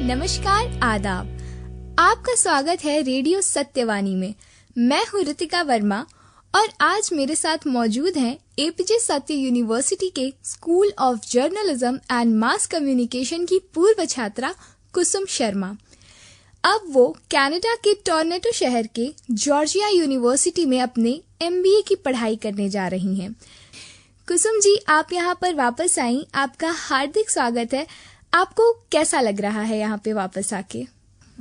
नमस्कार, आदाब। आपका स्वागत है रेडियो सत्यवाणी में। मैं हूँ ऋतिका वर्मा और आज मेरे साथ मौजूद हैं एपीजे सत्य यूनिवर्सिटी के school of journalism and mass communication की पूर्व छात्रा कुसुम शर्मा। अब वो कनाडा के टोरंटो शहर के जॉर्जिया यूनिवर्सिटी में अपने MBA की पढ़ाई करने जा रही हैं। कुसुम जी, आप यहाँ पर वापस आई, आपका हार्दिक स्वागत है। आपको कैसा लग रहा है यहाँ पे वापस आके?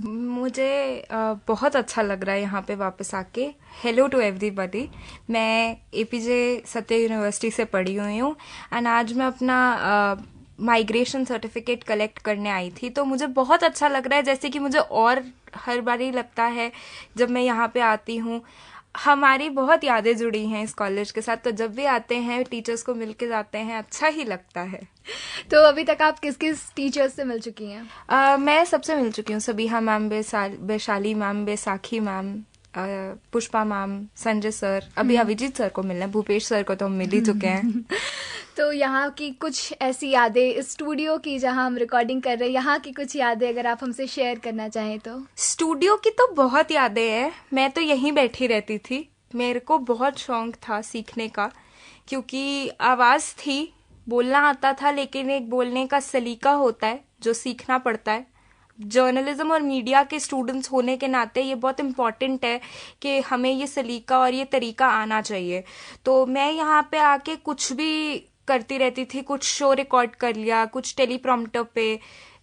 मुझे बहुत अच्छा लग रहा है यहाँ पे वापस आके। Hello to everybody. मैं एपीजे सत्य यूनिवर्सिटी से पढ़ी हुई हूँ एंड आज मैं अपना माइग्रेशन सर्टिफिकेट कलेक्ट करने आई थी, तो मुझे बहुत अच्छा लग रहा है। जैसे कि मुझे और हर बारी लगता है जब मैं यहाँ पे आती हूँ, हमारी बहुत यादें जुड़ी हैं इस कॉलेज के साथ, तो जब भी आते हैं टीचर्स को मिल के जाते हैं, अच्छा ही लगता है। तो अभी तक आप किस किस टीचर्स से मिल चुकी हैं? मैं सबसे मिल चुकी हूँ। Sabiha ma'am, Vaishali ma'am, Baisakhi ma'am, Pushpa ma'am, Sanjay sir, अभी अभिजीत सर को मिलना है, भूपेश सर को तो हम मिल ही चुके हैं। तो यहाँ की कुछ ऐसी यादें, इस स्टूडियो की जहाँ हम रिकॉर्डिंग कर रहे हैं, यहाँ की कुछ यादें अगर आप हमसे शेयर करना चाहें तो? स्टूडियो की तो बहुत यादें हैं। मैं तो यहीं बैठी रहती थी। मेरे को बहुत शौक था सीखने का, क्योंकि आवाज़ थी, बोलना आता था, लेकिन एक बोलने का सलीका होता है जो सीखना पड़ता है। जर्नलिज्म और मीडिया के स्टूडेंट्स होने के नाते ये बहुत इम्पॉर्टेंट है कि हमें ये सलीका और ये तरीका आना चाहिए। तो मैं यहाँ पे आके कुछ भी करती रहती थी। कुछ शो रिकॉर्ड कर लिया, कुछ टेलीप्रॉम्प्टर पे,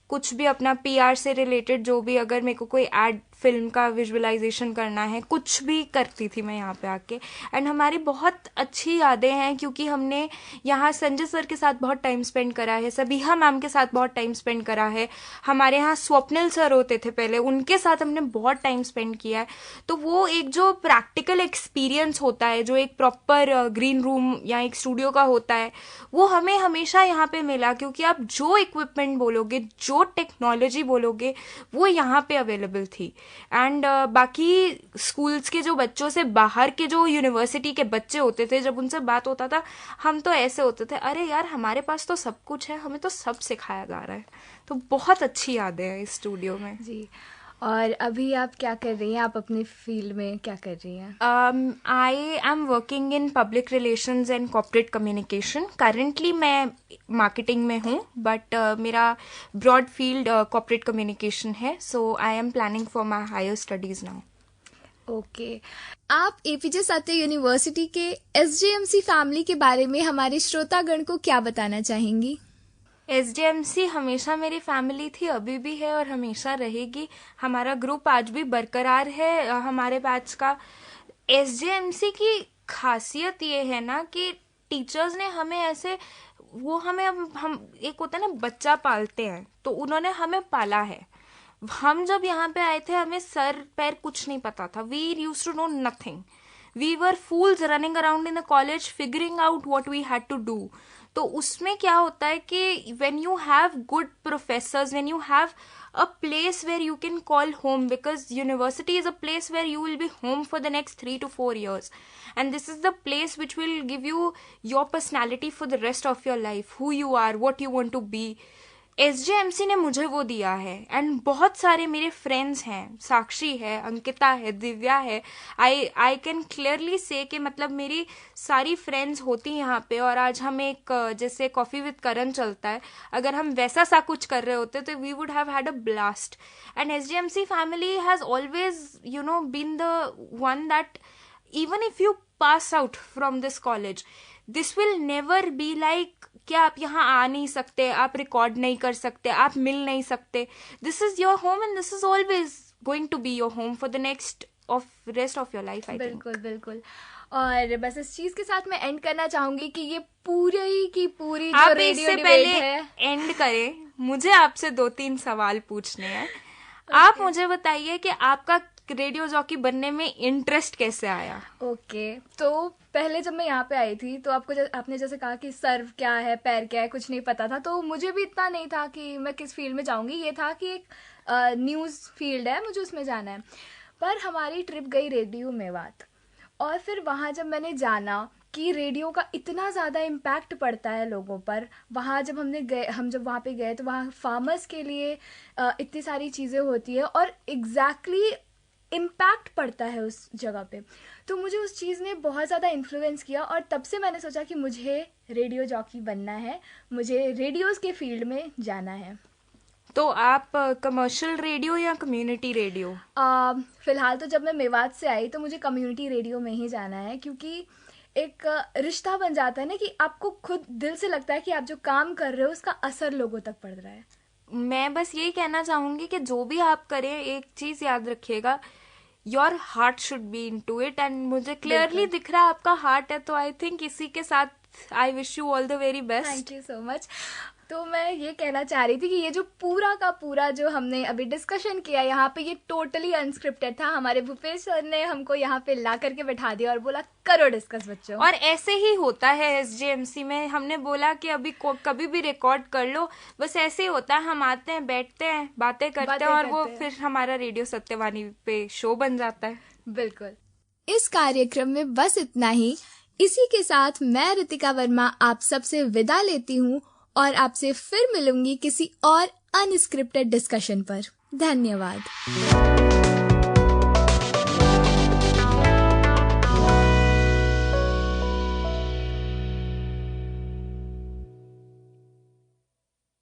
कुछ भी अपना PR से रिलेटेड जो भी, अगर मेरे को कोई एड फिल्म का विजुअलाइजेशन करना है, कुछ भी करती थी मैं यहाँ पे आके। एंड हमारी बहुत अच्छी यादें हैं, क्योंकि हमने यहाँ संजय सर के साथ बहुत टाइम स्पेंड करा है, सबिहा मैम के साथ बहुत टाइम स्पेंड करा है। हमारे यहाँ स्वप्निल सर होते थे पहले, उनके साथ हमने बहुत टाइम स्पेंड किया है। तो वो एक जो प्रैक्टिकल एक्सपीरियंस होता है, जो एक प्रॉपर ग्रीन रूम या एक स्टूडियो का होता है, वो हमें हमेशा यहाँ पे मिला। क्योंकि आप जो इक्विपमेंट बोलोगे, जो टेक्नोलॉजी बोलोगे, वो यहाँ पे अवेलेबल थी। एंड बाकी स्कूल्स के जो बच्चों से, बाहर के जो यूनिवर्सिटी के बच्चे होते थे, जब उनसे बात होता था, हम तो ऐसे होते थे, अरे यार हमारे पास तो सब कुछ है, हमें तो सब सिखाया जा रहा है। तो बहुत अच्छी यादें हैं इस स्टूडियो में जी। और अभी आप क्या कर रही हैं? आप अपनी फील्ड में क्या कर रही हैं? I am working in public relations and corporate communication. Currently मैं मार्केटिंग में हूँ, बट मेरा ब्रॉड फील्ड कॉर्पोरेट कम्युनिकेशन है। So I am planning for my higher studies now. Okay. आप एपीजे सत्य यूनिवर्सिटी के SJMC फैमिली के बारे में हमारे श्रोतागण को क्या बताना चाहेंगी? SJMC हमेशा मेरी फैमिली थी, अभी भी है और हमेशा रहेगी। हमारा ग्रुप आज भी बरकरार है हमारे बैच का। SJMC की खासियत ये है ना कि टीचर्स ने हमें ऐसे, वो हमें, हम एक होता है ना बच्चा पालते हैं, तो उन्होंने हमें पाला है। हम जब यहाँ पे आए थे, हमें सर पैर कुछ नहीं पता था। We used to know nothing. We were fools running around in the college figuring out what we had to do. तो उसमें क्या होता है कि when you have good professors, when you have a place where you can call home, because university is a place where you will be home for the next 3 to 4 years, and this is the place which will give you your personality for the rest of your life, who you are, what you want to be. SJMC ने मुझे वो दिया है। And बहुत सारे मेरे friends हैं, साक्षी है, अंकिता है, दिव्या है। आई कैन क्लियरली से कि मतलब मेरी सारी फ्रेंड्स होती यहाँ पे। और आज हम एक जैसे कॉफी विद करण चलता है, अगर हम वैसा सा कुछ कर रहे होते तो we would have had a blast. And SJMC family has always been the one that even if you pass out from this college, this will never be like कि आप यहाँ आ नहीं सकते, आप रिकॉर्ड नहीं कर सकते, आप मिल नहीं सकते। This is your home and this is always going to be your home for the next of rest of your life. बिल्कुल बिल्कुल। और बस इस चीज के साथ मैं एंड करना चाहूंगी कि ये पूरी की पूरी जो आप रेडियो इससे डिबेट पहले है, एंड करें, मुझे आपसे 2-3 सवाल पूछने हैं। आप मुझे बताइए कि आपका रेडियो जॉकी बनने में इंटरेस्ट कैसे आया? ओके। तो पहले जब मैं यहाँ पे आई थी, तो आपने जैसे कहा कि सर्व क्या है, पैर क्या है, कुछ नहीं पता था। तो मुझे भी इतना नहीं था कि मैं किस फील्ड में जाऊंगी। ये था कि एक न्यूज़ फील्ड है, मुझे उसमें जाना है। पर हमारी ट्रिप गई रेडियो मेवात, और फिर वहाँ जब मैंने जाना कि रेडियो का इतना ज़्यादा इम्पैक्ट पड़ता है लोगों पर। वहाँ जब हम जब वहाँ पे गए तो वहाँ फार्मर्स के लिए इतनी सारी चीज़ें होती है और एग्जैक्टली इम्पैक्ट पड़ता है उस जगह पे। तो मुझे उस चीज़ ने बहुत ज़्यादा इन्फ्लुएंस किया और तब से मैंने सोचा कि मुझे रेडियो जॉकी बनना है, मुझे रेडियोज़ के फील्ड में जाना है। तो आप कमर्शियल रेडियो या कम्युनिटी रेडियो? फ़िलहाल तो जब मैं मेवात से आई तो मुझे कम्युनिटी रेडियो में ही जाना है, क्योंकि एक रिश्ता बन जाता है ना कि आपको खुद दिल से लगता है कि आप जो काम कर रहे हो उसका असर लोगों तक पड़ रहा है। मैं बस यही कहना चाहूंगी कि जो भी आप करें एक चीज याद रखिएगा, your heart should be into it. And मुझे क्लियरली दिख रहा है आपका हार्ट है, तो आई थिंक इसी के साथ I wish you all the very best. Thank you so much. तो मैं ये कहना चाह रही थी कि ये जो पूरा का पूरा जो हमने अभी डिस्कशन किया यहाँ पे, ये टोटली अनस्क्रिप्टेड था। हमारे भूपेश सर ने हमको यहाँ पे ला करके बैठा दिया और बोला करो डिस्कस बच्चों। और ऐसे ही होता है एसजेएमसी में। हमने बोला कि अभी कभी भी रिकॉर्ड कर लो, बस ऐसे ही होता है। हम आते हैं, बैठते हैं, बातें करते हैं और वो फिर हमारा रेडियो सत्यवानी पे शो बन जाता है। बिल्कुल। इस कार्यक्रम में बस इतना ही। इसी के साथ मैं ऋतिका वर्मा आप सबसे विदा लेती हूँ और आपसे फिर मिलूंगी किसी और अनस्क्रिप्टेड डिस्कशन पर। धन्यवाद।